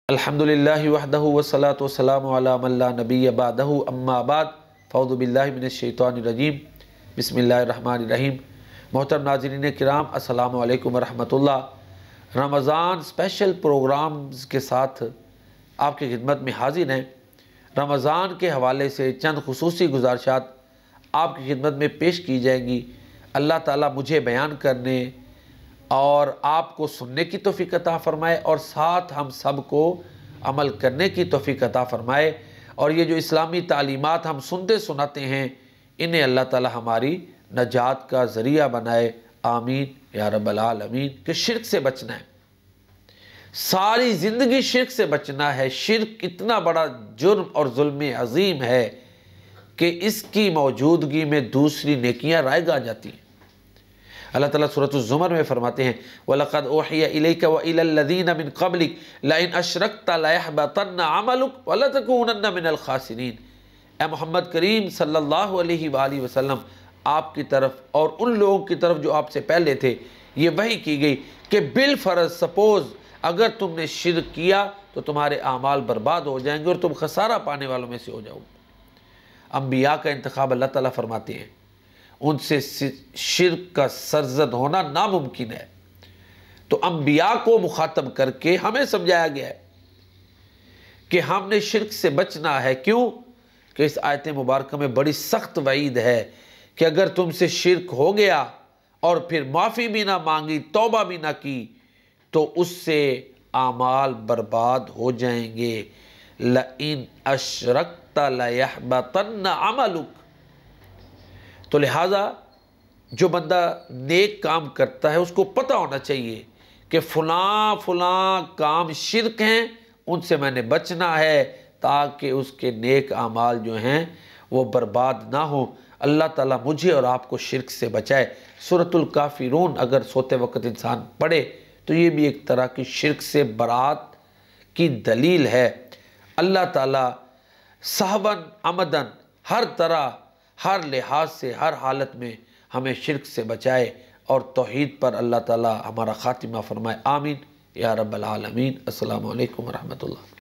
الحمدللہ وحدہ والصلاۃ والسلام علی من لا نبی بعدہ اما بعد فاعوذ باللہ من الشیطان الرجیم بسم اللہ الرحمن الرحیم۔ محترم ناظرین کرام، السلام علیکم ورحمۃ اللہ۔ رمضان اسپیشل پروگرامز کے ساتھ آپ کی خدمت میں حاضر ہیں۔ رمضان کے حوالے سے چند خصوصی گزارشات آپ کی خدمت میں پیش کی جائیں گی۔ اللہ تعالیٰ مجھے بیان کرنے اور آپ کو سننے کی توفیق عطا فرمائے اور ساتھ ہم سب کو عمل کرنے کی توفیق عطا فرمائے، اور یہ جو اسلامی تعلیمات ہم سنتے سناتے ہیں انہیں اللہ تعالیٰ ہماری نجات کا ذریعہ بنائے، آمین یا رب العالمین۔ کہ شرک سے بچنا ہے، ساری زندگی شرک سے بچنا ہے۔ شرک اتنا بڑا جرم اور ظلم عظیم ہے کہ اس کی موجودگی میں دوسری نیکیاں رائگاں جاتی ہیں۔ اللہ تعالیٰ سورۃ الزمر میں فرماتے ہیں وَلَقَدْ أُوحِيَ إِلَيْكَ وَإِلَى الَّذِينَ مِن قَبْلِكَ لَئِنْ أَشْرَكْتَ لَيَحْبَطَنَّ عَمَلُكَ وَلَتَكُونَنَّ مِنَ الْخَاسِرِينَ۔ اے محمد کریم صلی اللہ علیہ وآلہ وسلم، آپ کی طرف اور ان لوگوں کی طرف جو آپ سے پہلے تھے یہ وحی کی گئی کہ بالفرض سپوز اگر تم نے شرک کیا تو تمہارے اعمال برباد ہو جائیں گے اور تم خسارہ پانے والوں میں سے ہو جاؤ گے۔ انبیاء کا انتخاب اللہ تعالیٰ فرماتے ہیں، ان سے شرک کا سرزد ہونا ناممکن ہے، تو انبیاء کو مخاطب کر کے ہمیں سمجھایا گیا ہے کہ ہم نے شرک سے بچنا ہے۔ کیوں کہ اس آیت مبارکہ میں بڑی سخت وعید ہے کہ اگر تم سے شرک ہو گیا اور پھر معافی بھی نہ مانگی، توبہ بھی نہ کی، تو اس سے اعمال برباد ہو جائیں گے۔ لَإِنْ أَشْرَكْتَ لَيَحْبَطَنَّ عَمَلُكَ۔ تو لہٰذا جو بندہ نیک کام کرتا ہے اس کو پتہ ہونا چاہیے کہ فلاں کام شرک ہیں، ان سے میں نے بچنا ہے تاکہ اس کے نیک اعمال جو ہیں وہ برباد نہ ہوں۔ اللہ تعالیٰ مجھے اور آپ کو شرک سے بچائے۔ سورۃ الکافرون اگر سوتے وقت انسان پڑھے تو یہ بھی ایک طرح کی شرک سے برات کی دلیل ہے۔ اللہ تعالیٰ صحباً عمدن ہر طرح، ہر لحاظ سے، ہر حالت میں ہمیں شرک سے بچائے اور توحید پر اللہ تعالیٰ ہمارا خاتمہ فرمائے، آمین یا رب العالمین۔ السلام علیکم ورحمۃ اللہ۔